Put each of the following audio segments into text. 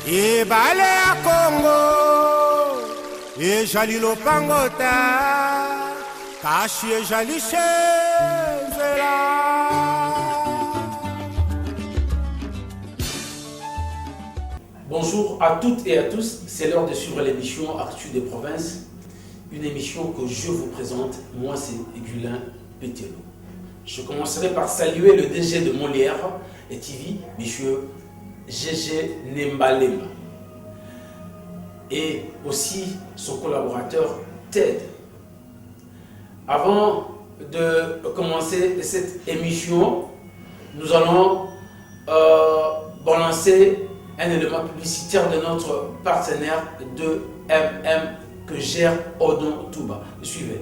Et balé à Congo, et jali lopangota, caché et jali chenzela. Bonjour à toutes et à tous, c'est l'heure de suivre l'émission Actu des provinces, une émission que je vous présente, moi c'est Gulin Pétello. Je commencerai par saluer le DG de Molière et TV, monsieur Gégé Nembalemba, et aussi son collaborateur Ted. Avant de commencer cette émission, nous allons balancer un élément publicitaire de notre partenaire de MM que gère Odon Touba. Suivez.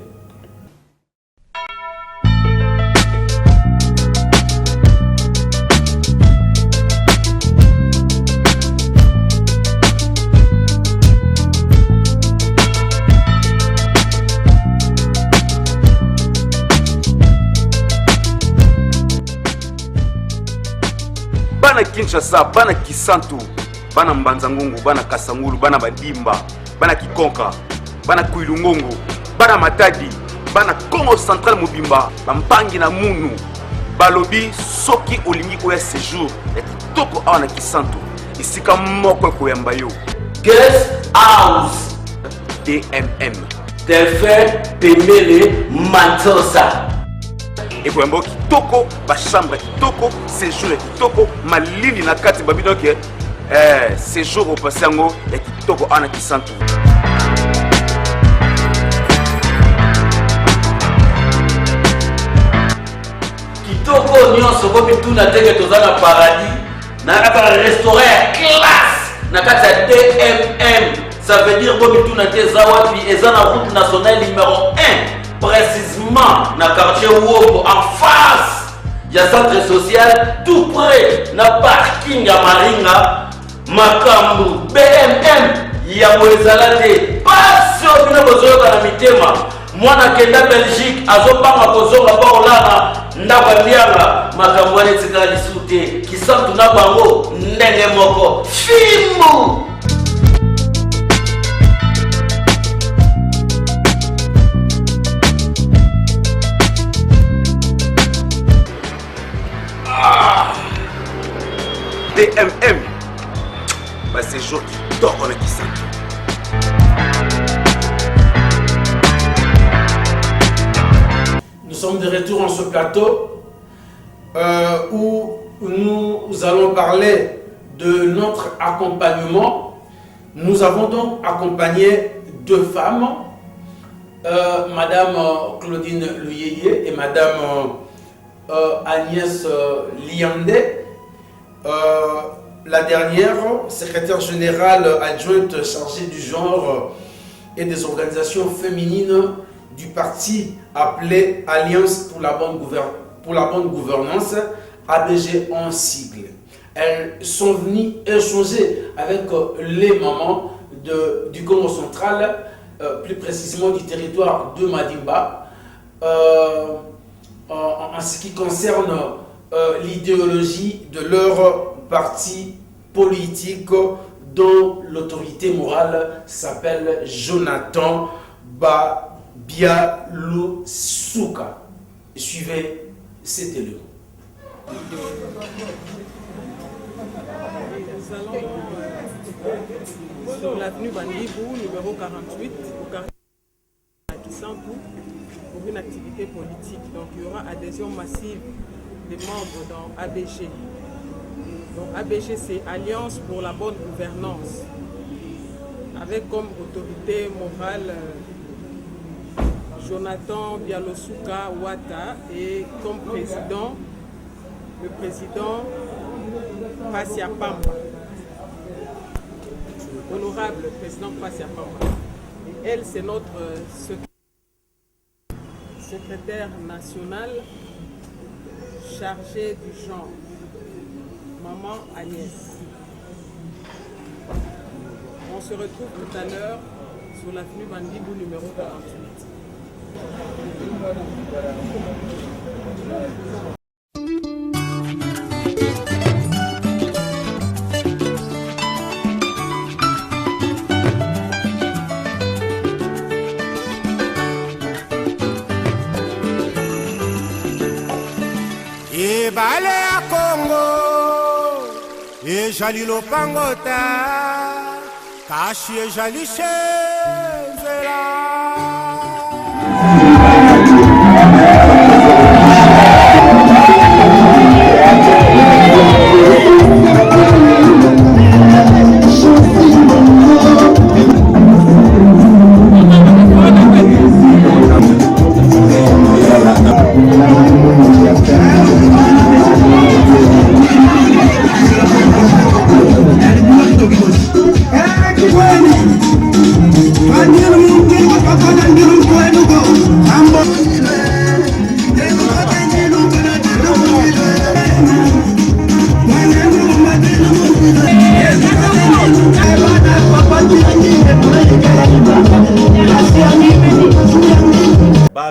Bana Kinshasa, bana Kisantu, bana Mbanzangungu, bana Kasangulu, bana Badimba, bana Kikonka, bana Kuilungongo, bana Matadi, bana Congo Central Mobimba, Bampangi na Munu, balobi soki olingi koya séjour ya kitoko awa na Kisantu, isika moko koyamba yo. Guest House DMM Tefe Pemele Matosa. Et pour un bon kitoko, ba chambre kitoko, séjour kitoko, malili na kati babi donc séjour au passango ya kitoko ana Kisantu. Kitoko nyonso bobi tuna teke tozana paradis, na kata restaurant classe, na kata DMM, ça veut dire bobi tuna te zawapi ezana route nationale numéro 1. Précisément dans le quartier Ouobo, en face du centre social, tout près na parking à Maringa, Makambu, BMM, Yamoezalade, pas sur une besoin dans la mitema. Moi, na Kenda Belgique, azopanga kozonga pa olana, ndabandianga, Makambu ane tika lisute, Kisantu na bango, ndenge moko, Fimbu! DMM, bah c'est jour qui dort dans le Kisantu. Nous sommes de retour en ce plateau où nous allons parler de notre accompagnement. Nous avons donc accompagné deux femmes, Madame Claudine Luyeye et Madame Agnès Liandé. La dernière, secrétaire générale adjointe chargée du genre et des organisations féminines du parti appelé Alliance pour la bonne gouvernance, ABG en sigle. Elles sont venues échanger avec les mamans du Congo central, plus précisément du territoire de Madimba, en ce qui concerne l'idéologie de leur parti politique dont l'autorité morale s'appelle Jonathan Babialoussouka. Suivez cet élément. Nous allons sur l'avenue Bandibou, numéro 48, au quartier Kisantu, pour une activité politique. Donc il y aura adhésion massive des membres dans ABG. Donc ABG, c'est Alliance pour la bonne gouvernance, avec comme autorité morale Jonathan Bialoussouka Ouatta et comme président, le président Passia Pamba, honorable président Passia Pamba. Et elle, c'est notre secrétaire national chargée du genre, Maman Agnès. On se retrouve tout à l'heure sur l'avenue Bandibou numéro 48. ebale ya Congo ezali lopango te kasi ezali nzela.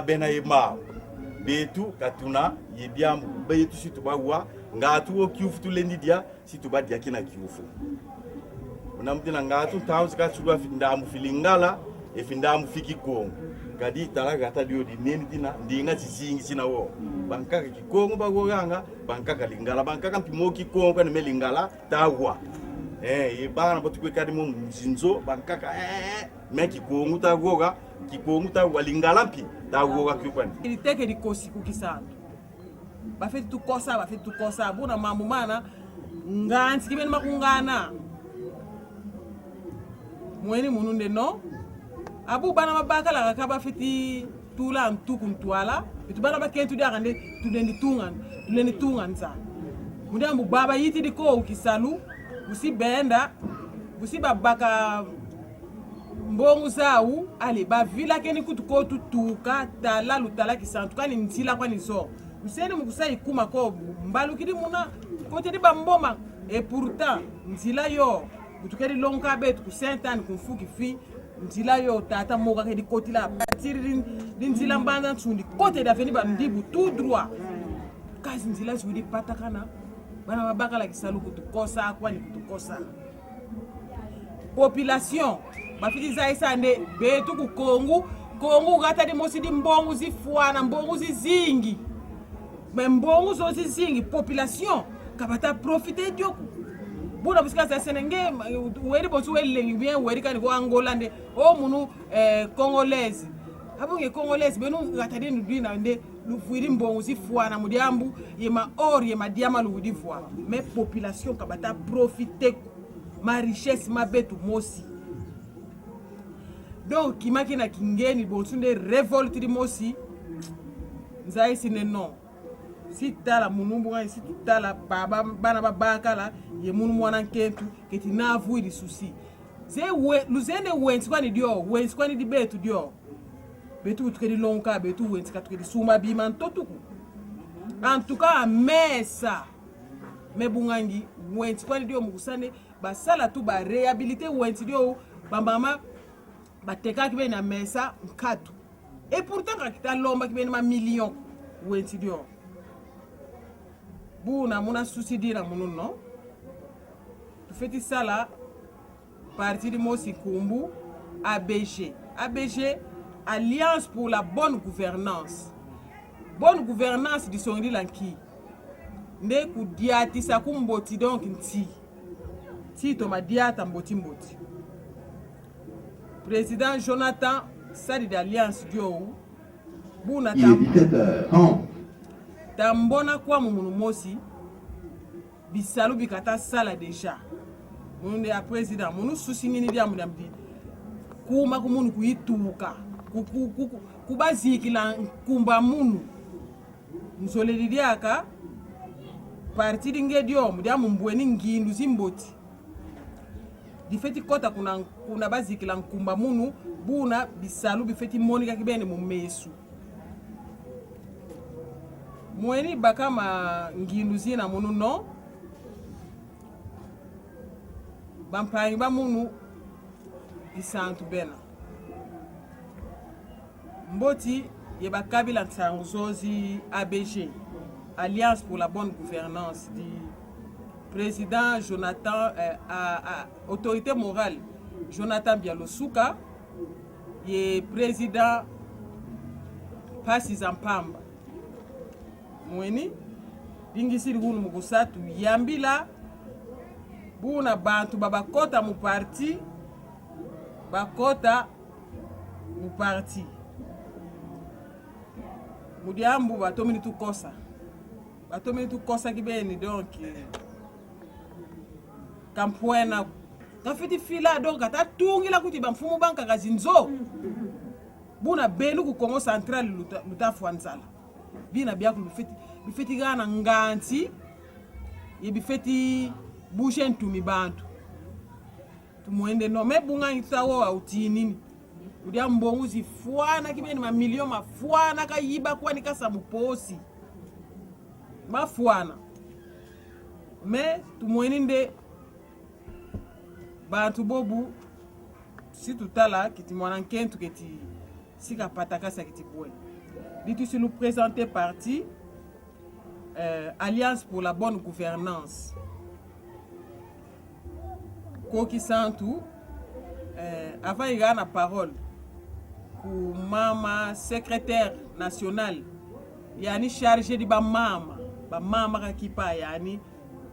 Bena yema betu katuna yebiam betu situ bawa ngatu o kiufu lendidia situ badia kina kiufu unamdina ngatu tawns ka suba findamu filingala e findamu fiki kongo kadi talaga tadio di neni dina ndinga sisingi sina wo bankaka kikongo bagoganga bankaka lingala bankaka mpimoki kongo kan melingala tawa yebana botukwe kadi mo mzinzo bankaka meki kongo tagoga kikongo tawa lingala mpi tagoga kikwan ili teke di kosi kukisana bafeti tukosa buna mambo mana ngansi kibeni makungana mweni mununde no abu bana mabaka la kaba feti tula ntuku ntwala bitu bana bakentu dia kande tuleni tungan sa mudia mbu baba yiti di ko ukisalu busi benda busi babaka mbongu zau ale ba vila keni kutuko tutuka tala lutala kisantu kani ntila kwani so useni mukusa ikuma ko mbalu kidi muna kote di bamboma et pourtant ntila yo utukedi lonka betu ku Saint-Anne kumfuki fi ntila yo tata moka kedi kotila batiri ntila mbanda nsundi kote da feni ba ndibu tout droit kazi ntila zudi patakana bana mabaka la kisalu kutukosa kwani kutukosa population bafiti zaisande betu ku Kongo gata di mosi di mbongu zifuana mbongu zizingi mais mbongu zo zizingi population kabata profiter dioku buna busika sa senenge weri bonsu welengi bien weri kan ko angolande o munu congolaise abonge congolaise benu gata di ndina nde lufuiri mbongu zifuana mudiambu yema or yema diama ludi voix mais population kabata profiter ma richesse ma betu mosi donc kimaki na kingeni bonsunde révolte di mosi nzai sine non si tala munumbu ngai si tala baba bana babaka la ye munu mwana nkentu keti na vu di souci ze we luzende wensi kwani dio wensi kwani di betu dio betu tukedi lonka betu wensi ka tukedi suma bima ntotuku en tout cas mesa mebungangi wensi kwani dio mukusane basala tu ba réhabiliter wensi dio bambama bateka kibe na mesa nkatu et pourtant kakita lomba kibe na million wensi dio buna muna susidira munu no tufeti sala parti de Mosi Kumbu ABG Alliance pour la bonne gouvernance di songi lanki nde ku diati sa kumboti donc nti to madiata mboti président Jonathan Sadi d'Alliance dio buna tambona kwa munu mosi bisalu bikata sala deja munde ya president munu susingini dia mudamdi kuma kumunu kuituka kubazikila kumba munu nsolelidiaka parti dinge dio mudia mumbweni ngindu zimboti difeti kota kuna bazikila nkumba munu buna bisalu bifeti monika kibene mumesu mweni bakama ngindu zina munu no bampanyi ba munu isantu bena mboti ye bakabila nsanguzozi ABG Alliance pour la bonne gouvernance du président Jonathan autorité morale Jonathan Bialosuka ye président Pasi Zampamba mweni bingisiri hunu mukusatu yambila buna bantu babakota mu parti bakota mu parti mudiambu batomini tukosa kibeni donc kampuena ngafiti fila donc ata tungila kuti bamfumu banka kazinzo buna benu ku Congo Central lutafu anzala bina byaku bifeti gana nganti yebifeti bushe ntumi bantu tumuende no mebunga itawo autinini udia mbongu zifuana kibeni mamilio mafuana kayiba kwani kasa muposi mafuana me tumuende bantu bobu si tutala kiti mwana nkentu kiti sika patakasa kiti bwe ditu si nous présenter parti Alliance pour la bonne gouvernance Koki Santu avant il y a la parole pour mama secrétaire national yani chargé di ba mama kipa yani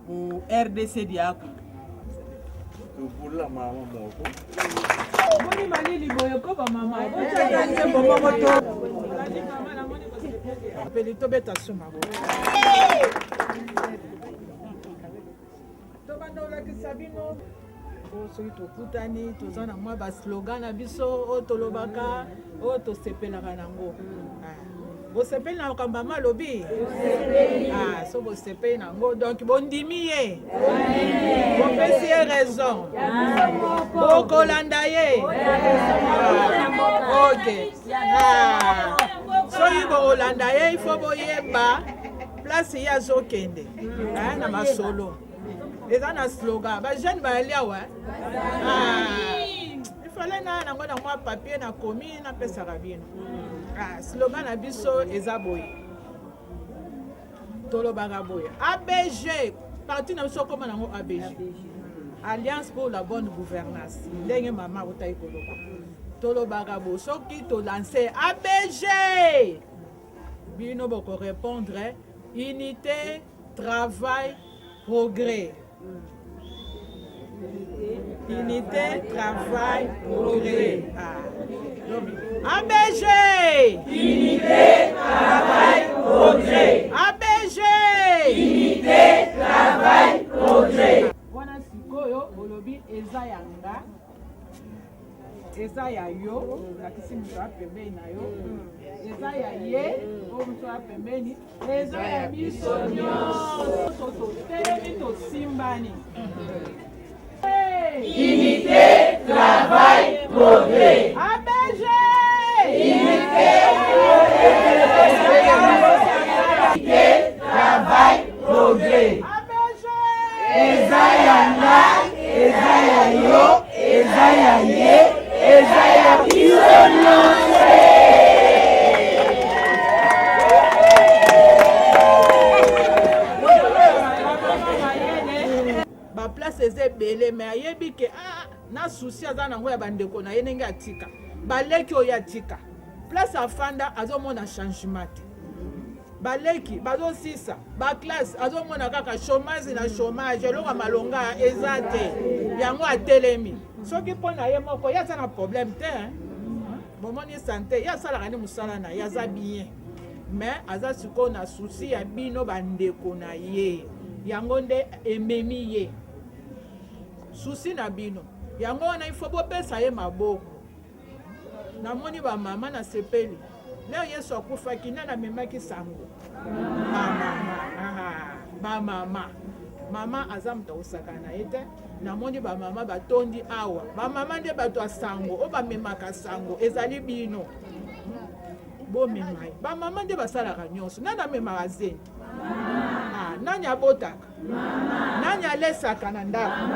au RDC diako pour la maman moko Moni malili boyoko ba mama. Apeli to beta suma bo. To bando la kisabino. O so to kutani to zana mwa ba slogan na biso o to lobaka o to sepela kanango. Bo sepela na kamba malobi. So bo sepela nango donc bondimi ye. Bo pesi raison. Bo kolanda ye. OK. So yibo kolanda ye il faut boyeba place ya zokende. Na masolo. Eza na slogan ba jeune ba lia wa. Il fallait na ngo na mwa papier na komi na pesa rabino. Slogan na biso eza boye. Tolo baga boye. ABG parti na biso koma nango ABG. Alliance pour la bonne gouvernance. Ndenge mama utai koloko. Tolo baga bo soki to lancer ABG. Bino boko répondre unité, travail, progrès. Unité, travail, progrès. ABG. Unité, travail, progrès. ABG. Unité, travail, progrès. Wana sikoyo olobi eza yanga. Eza ya yo, lakisi mtu apembeni na yo. Eza ya ye, o mtu apembeni. Eza ya biso nyonso. Toto telemi to simbani. Unité, travail, progrès. ABG. Unité, travail, progrès. ABG. Eza yanga, eza ya yo, eza ya ye, eza ya biso nyonso. Ba place eze belé mais ayebi ke na souci aza nango ya bandeko na ye ndenge atika baleki oyo atika place afanda azomona changement te baleki bazosisa baklasse azomona kaka chômage na chômage elonga malonga eza te yango atelemi soki mpo na ye moko ye aza na problème te bomoni santé ye asalaka ni mosala na ye aza bien mais aza sikoyo na souci ya bino bandeko na ye yango nde ememi ye souci na bino yango wana ifo bopesa ye maboko namoni bamama na sepeli leo yesu akufaki nani amemaki sango mama aza moto akosaka na ye te namoni bamama batondi awa bamama nde bato ya sango oyo bamemaka sango ezali bino bomema ye bamama nde basalaka nyonso nani amemaka zeni nani abotaka nani alesaka na ndako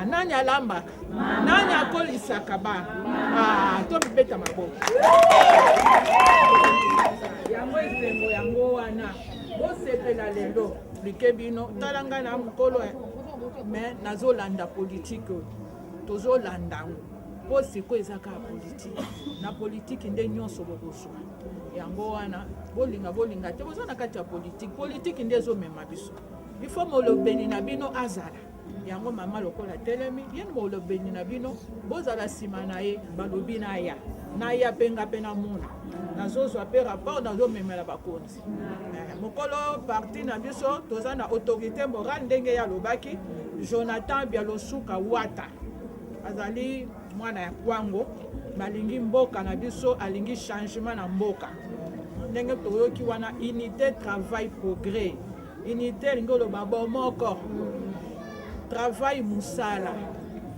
nani alambaka nani akolisaka bana to mibeta maboko yango esengo yango wana bosepela lelo like bino tala ngai na mokolo me nazolanda politike oyo tozolanda ngo po sikoyo eza kaka politike na politike nde nyonso bokozwa yango wana bolinga te boza na kati ya politike nde ezomema biso ifo molobeli na bino azala yango mama lokola telemi yeni molobeli na bino bozala nsima na ye balobi na ya mpenga mpe na muna nazozwa mpe rapport nazomemela bakonzi mokolo parti na biso toza na autorité morale ndenge ye alobaki Jonathan Bialosuka Wata azali mwana ya kwango balingi mboka na biso alingi changement na mboka ndenge toyoki wana unité travail progrès unité lingi oloba bomoko travail musala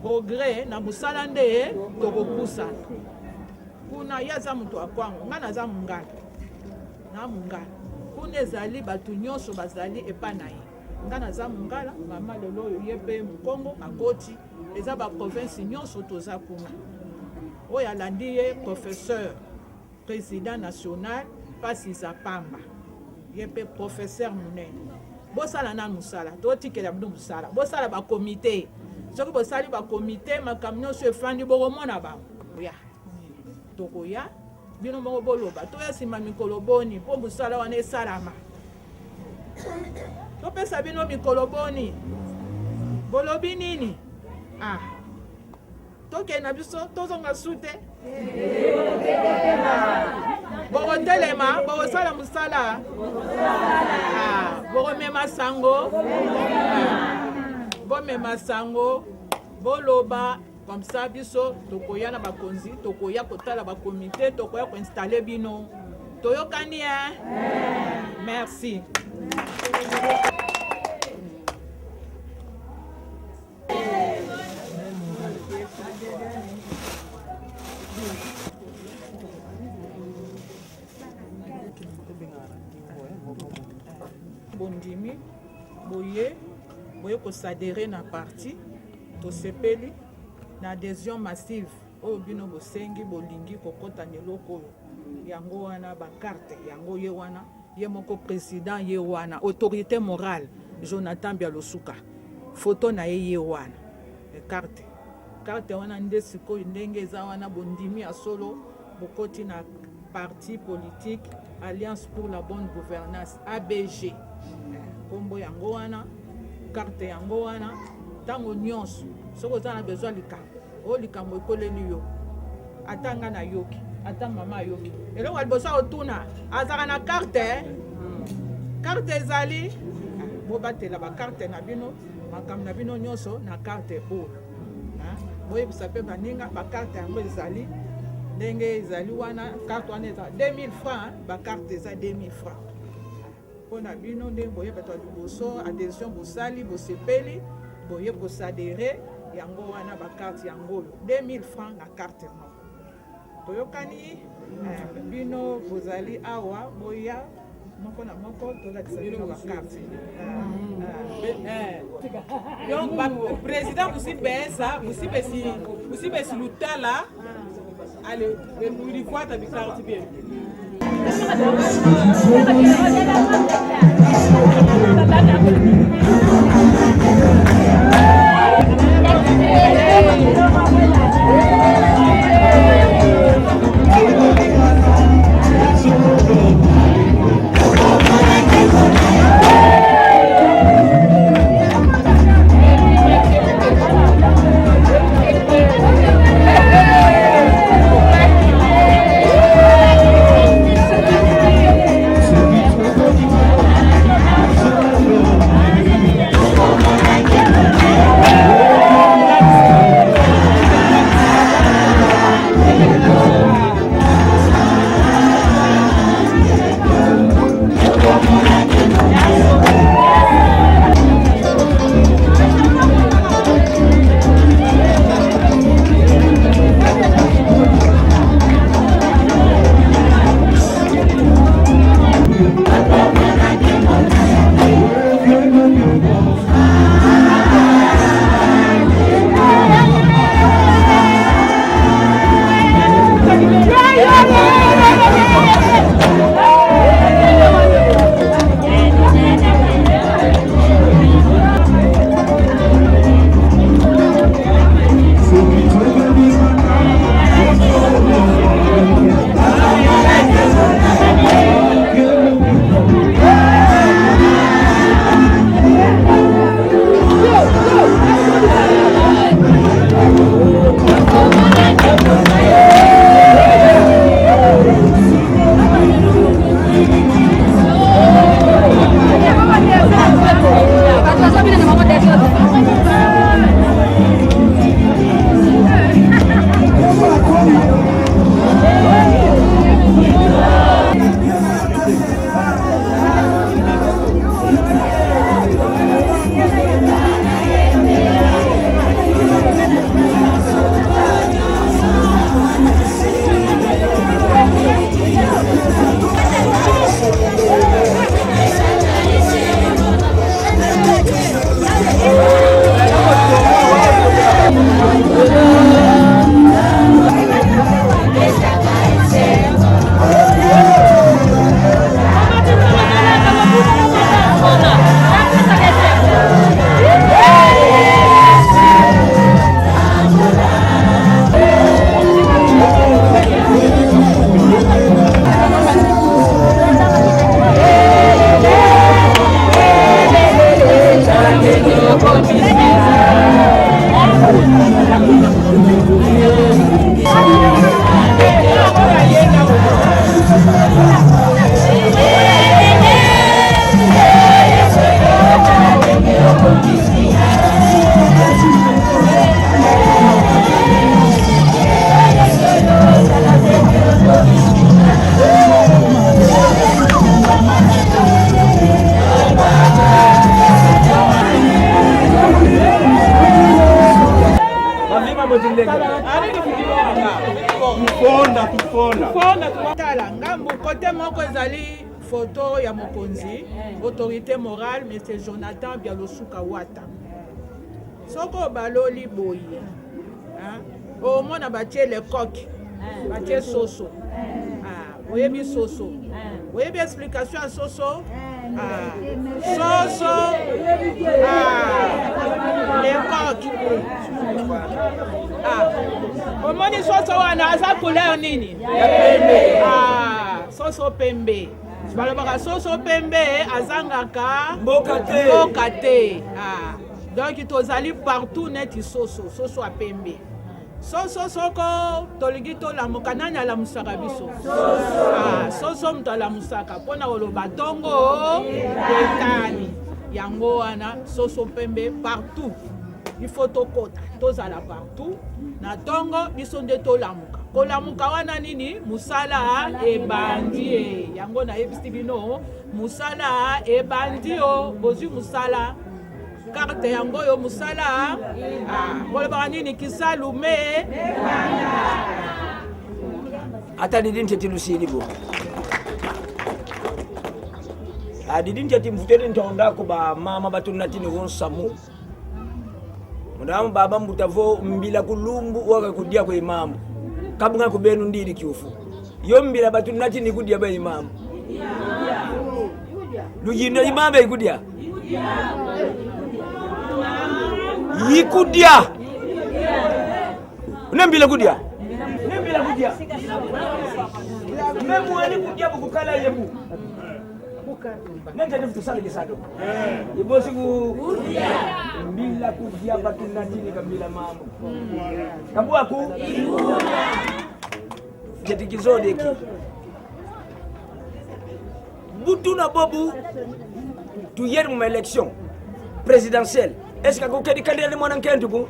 progrès na musala nde tokopusana kuna ye aza moto akwango nga naza mongala na mongala kuna ezali bato nyonso bazali epa na ye nga naza mongala mama lelo oyo ye mpe mokongo akoti eza baprovince nyonso toza kuna oyo alandi ye professeur président national Pasisa Pamba ye mpe professeur monene bosala na musala totikela bino musala bosala bakomite soki bosali bakomite makambo nyonso efandi bokomona bango oya tokoya bino moko boloba toya nsima mikolo boni mpo musala wana esalama topesa bino mikolo boni bolobi nini tokende na biso tozonga su te bokotelema bokosala mosala bokomema sango bomema sango boloba comme ça biso tokoya na bakonzi tokoya kotala bakomite tokoya koinstalle bino toyokani merci. Bondimi boye kosadere na parti tosepeli na adhésion massive oyo bino bosengi bolingi kokota neloko oyo yango wana bakarte yango ye wana ye moko président ye wana autorité morale Jonathan Bialosuka photo na ye wana carte wana nde sikoyo ndenge eza wana bondimi ya solo bokoti na parti politique Alliance pour la bonne gouvernance ABG kombo yango wana carte yango wana tango nyonso soko oza na besoin likambo ekoleli yo atanga na yoki ata mama ayoki eloko alibosa otuna azaka na carte ezali bobatela bakarte na bino makambo na bino nyonso na carte oyo boyebisa mpe baninga bakarte yango ezali ndenge ezali wana carte wana eza 2000 francs bakarte eza 2000 francs mpona bino ndenge boyeba to liboso adhésion bosali bosepeli boye kosadere yango wana bakarte yango oyo 2000 francs na carte moko toyokani bino bozali awa boya moko na moko tolakisa bino bakarte donc président musipesi lutala ale ulifuata bikarte bien Thank you. tala ngambu kote moko ezali photo ya mokonzi autorité morale monsieur Jonathan Bialosuka Wata soko baloli boye omona batie le coq batie soso oyebi soso oyebi explication ya soso soso le coq omoni soso wana aza couleur nini soso pembe balobaka soso pembe azangaka mboka te donc tozali partout neti soso ya pembe soso soko tolingi tolamuka nani alamusaka biso soso moto alamusaka mpona koloba ntongo etani yango wana soso pembe partout ifo tokota tozala partout na ntongo biso nde tolamuka kolamuka wana nini musala ebandi yango nayebisi bino musala ebandi bozwi musala carte yango yo musala kolobaka nini kisalume ata didinti tilusini bo didinti ati mvuteni ntonda ko ba mama batunatini wonsamu mudamu baba mbutavo mbila kulumbu waka kudia kwa imamu kabunga kubenu ndiri kiufu yo mbila batunatini kudia ba imamu lujinda imamu ikudia yikudia nembila kudia memu ani kudia bukala yebu nende nifutu sala gisado ibosi ku mbila kudia batunatini kabila mamu kabua ku jetikizode ki butuna bobu tu yer mu élection présidentielle est-ce que ko kedi kandele mo nan kentugo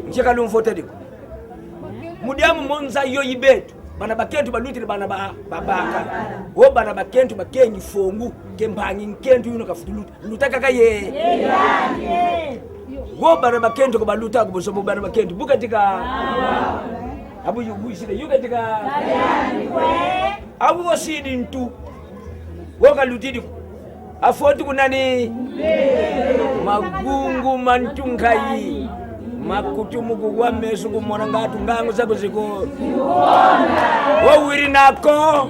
njeka lum fotedi mudiamu monza yoyi betu bana bakentu balutire bana babaka wo bana bakentu bakenyi fongu kembanyi nkentu yuno kafutuluta lutaka kaye wo bana bakentu ko baluta ko bosobo bana bakentu bukatika abu yubuisire yukatika abu wasidi ntu wo kalutidi afoti kunani magungu mantungai makutumugu wa mesu kumona ngatu ngangu zako ziko wawiri nako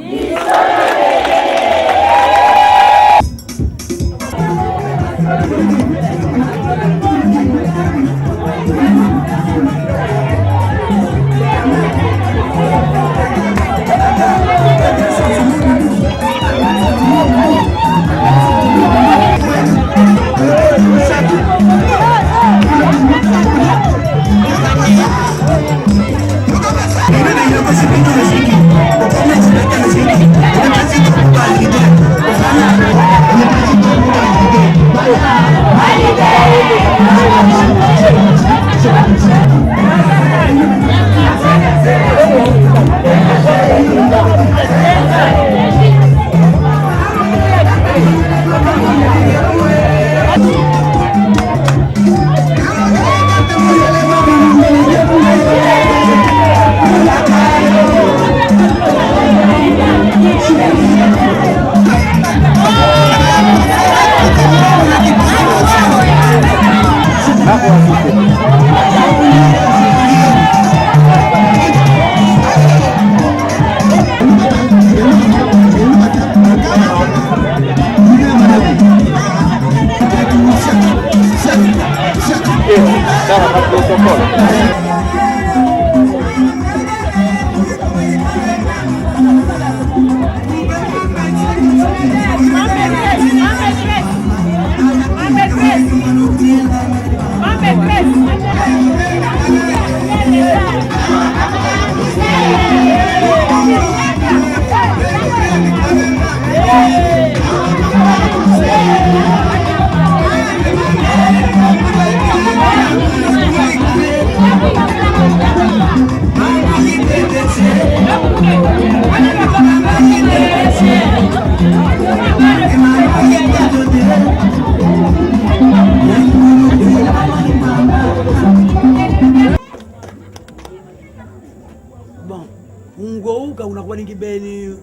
makwaningi beni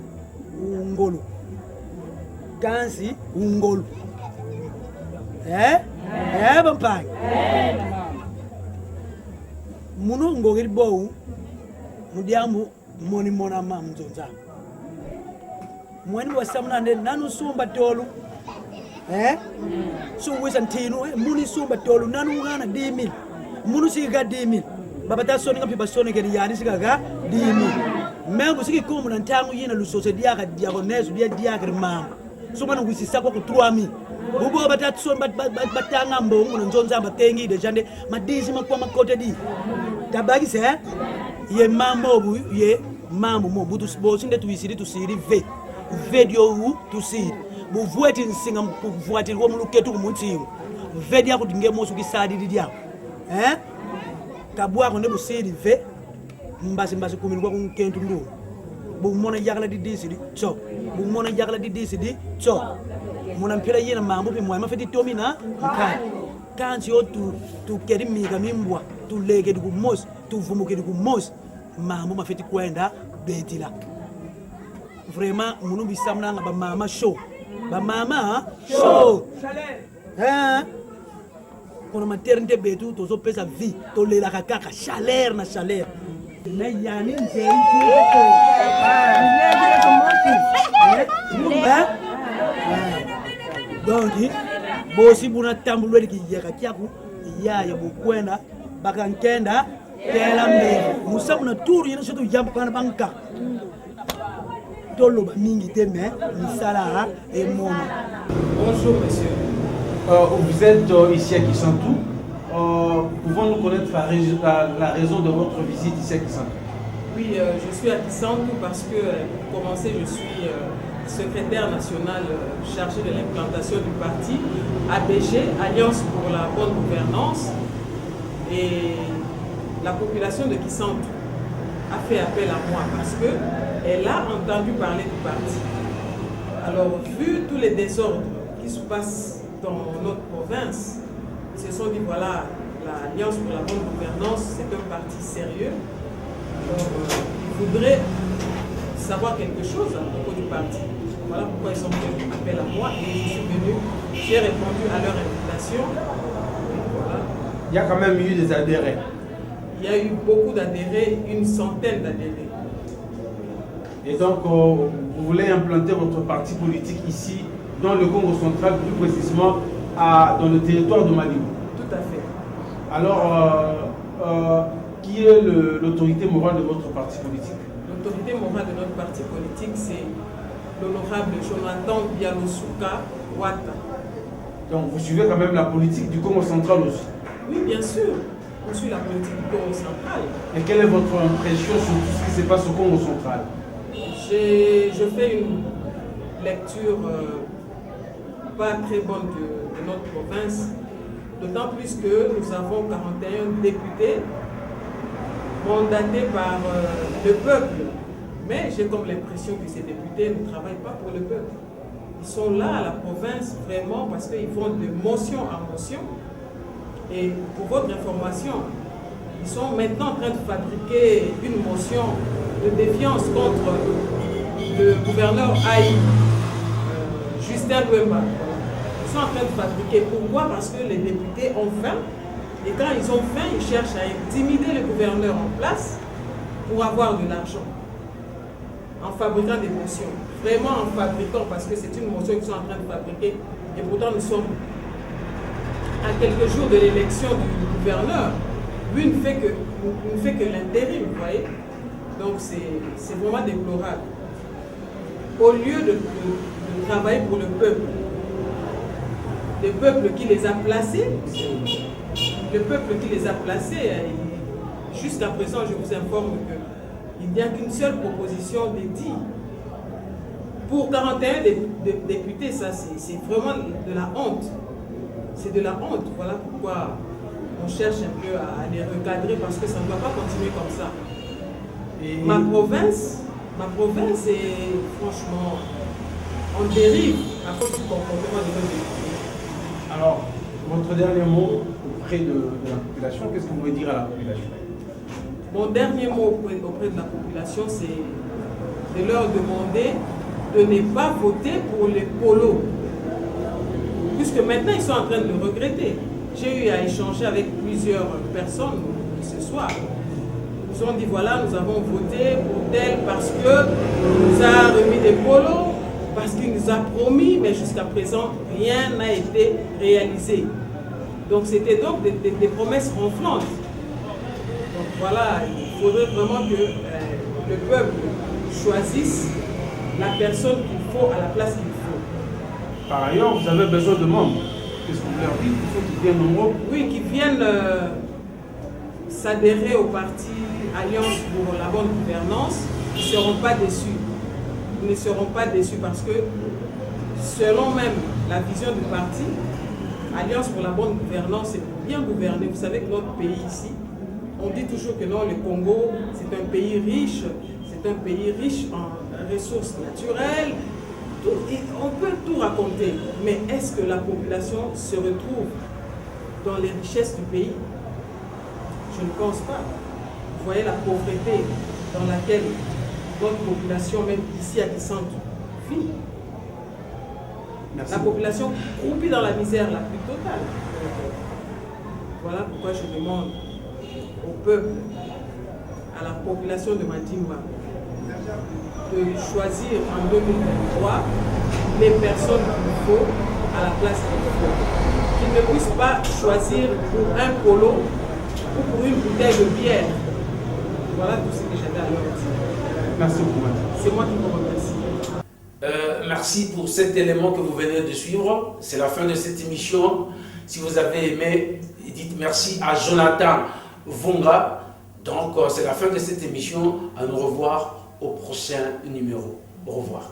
ungolu kansi ungolu bampangi muno ngogiri bowu mudiambu moni mona ma mzonza mwani wasamnande nanu sumba tolu sungwisa ntinu muni sumba tolu nanu ngana 10,000 munu siga 10,000 babata soni ngapi basoni ke yani siga ga 10,000 mengu sigi komu na ntangu yina lusose diaka diakonesu diaka mama sumana ngwisisa ko 3,000 ubo batatu soni batanga mbongo nzonza batengi de jande madizi makwa makote di tabagi se ye mambo bu ye mambo mo butu bosinde tuisiri tusiri video u tusiri bu vueti nsinga vuati wo muluketu kumuntingo video akudinge mosu kisadi didiako kabwa ko ne busiri mbasi kumilwa kunkentu ndo bu mona jagala di disidi cho bu mona jagala di disidi cho mona mpira yena mambo pe mwa feti tomina mkan kanzi o tu keri miga mimbwa tu lege du mos tu vumuke du mos mambo mafeti kwenda betila vraiment munu bisamna nga ba mama show kono maternité betu tozo pesa vie to lela kaka chaleur na chaleur na yani nzentu donc bosi buna tambulwe ki yaka kyaku yaya bukwenda bakankenda tela mbele musabu na turu yena soto jambo kana banka tolo mingi teme misala et mono. Bonjour monsieur. Vous êtes ici à Kisantou. Pouvons-nous connaître la raison de votre visite ici à Kisantou? Oui, je suis à Kisantou parce que, pour commencer, je suis secrétaire national chargé de l'implantation du parti ABG, Alliance pour la bonne gouvernance. Et la population de Kisantou a fait appel à moi parce qu'elle a entendu parler du parti. Alors, vu tous les désordres qui se passent dans notre province, ils se sont dit, voilà, l'Alliance pour la bonne gouvernance, c'est un parti sérieux. Alors, ils voudraient savoir quelque chose à propos du parti. Voilà pourquoi ils ont fait appel à moi et je suis venu, j'ai répondu à leur invitation. Voilà. Il y a quand même eu des adhérents. Il y a eu beaucoup d'adhérés, une centaine d'adhérés. Et donc, vous voulez implanter votre parti politique ici, dans le Congo central, plus précisément dans le territoire de Mali. Tout à fait. Alors, qui est l'autorité morale de votre parti politique? L'autorité morale de notre parti politique, c'est l'honorable Jonathan Bialoussouka Ouattara. Donc, vous suivez quand même la politique du Congo central aussi? Oui, bien sûr. On suit la politique du Congo central. Et quelle est votre impression sur tout ce qui se passe au Congo central? Je fais une lecture pas très bonne de notre province, d'autant plus que nous avons 41 députés mandatés par le peuple. Mais j'ai comme l'impression que ces députés ne travaillent pas pour le peuple. Ils sont là à la province vraiment parce qu'ils vont de motion en motion. Et pour votre information, ils sont maintenant en train de fabriquer une motion de défiance contre le gouverneur Aïe, Justin Louemba. Ils sont en train de fabriquer. Pourquoi? Parce que les députés ont faim. Et quand ils ont faim, ils cherchent à intimider le gouverneur en place pour avoir de l'argent. En fabriquant des motions. Vraiment en fabriquant, parce que c'est une motion qu'ils sont en train de fabriquer. Et pourtant, nous sommes à quelques jours de l'élection du gouverneur. Lui ne fait que l'intérim, vous voyez. Donc c'est vraiment déplorable. Au lieu de travailler pour le peuple qui les a placés, jusqu'à présent, je vous informe qu'il n'y a qu'une seule proposition dédiée. Pour 41 députés, ça c'est vraiment de la honte. C'est de la honte. Voilà pourquoi on cherche un peu à les recadrer parce que ça ne doit pas continuer comme ça. Et ma province est franchement en dérive à cause du comportement de nos députés. Alors, votre dernier mot auprès de la population, qu'est-ce que vous voulez dire à la population? Mon dernier mot auprès de la population, c'est de leur demander de ne pas voter pour les polos. Puisque maintenant, ils sont en train de le regretter. J'ai eu à échanger avec plusieurs personnes ce soir. Ils ont dit, voilà, nous avons voté pour tel parce qu'il nous a remis des polos, parce qu'il nous a promis, mais jusqu'à présent, rien n'a été réalisé. Donc c'était donc des promesses ronflantes. Donc voilà, il faudrait vraiment que le peuple choisisse la personne qu'il faut à la place qu'il faut. Par ailleurs, vous avez besoin de membres. Qu'est-ce que vous leur dites? Il faut qu'ils viennent nombreux. Oui, qu'ils viennent s'adhérer au parti Alliance pour la bonne gouvernance. Ils ne seront pas déçus. Ils ne seront pas déçus parce que, selon même la vision du parti, Alliance pour la bonne gouvernance, c'est pour bien gouverner. Vous savez que notre pays ici, on dit toujours que non, le Congo, c'est un pays riche en ressources naturelles. On peut tout raconter, mais est-ce que la population se retrouve dans les richesses du pays? Je ne pense pas. Vous voyez la pauvreté dans laquelle notre population, même ici à Kisantu, vit. Merci. La population croupit dans la misère la plus totale. Voilà pourquoi je demande au peuple, à la population de Madimba, de choisir en 2023 les personnes qu'il faut à la place qu'il faut. Qu'ils ne puissent pas choisir pour un polo ou pour une bouteille de bière. Voilà tout ce que j'avais à leur dire. Merci beaucoup. C'est moi qui vous remercie. Merci pour cet élément que vous venez de suivre. C'est la fin de cette émission. Si vous avez aimé, dites merci à Jonathan Vonga. Donc, c'est la fin de cette émission. À nous revoir au prochain numéro. Au revoir.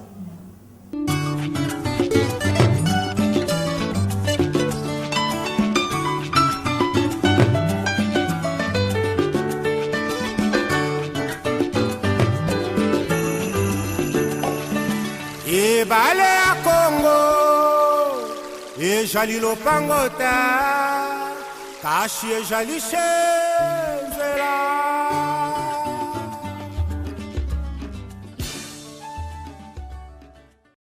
Ebale ya Congo ezali lopango ta kasi ezali se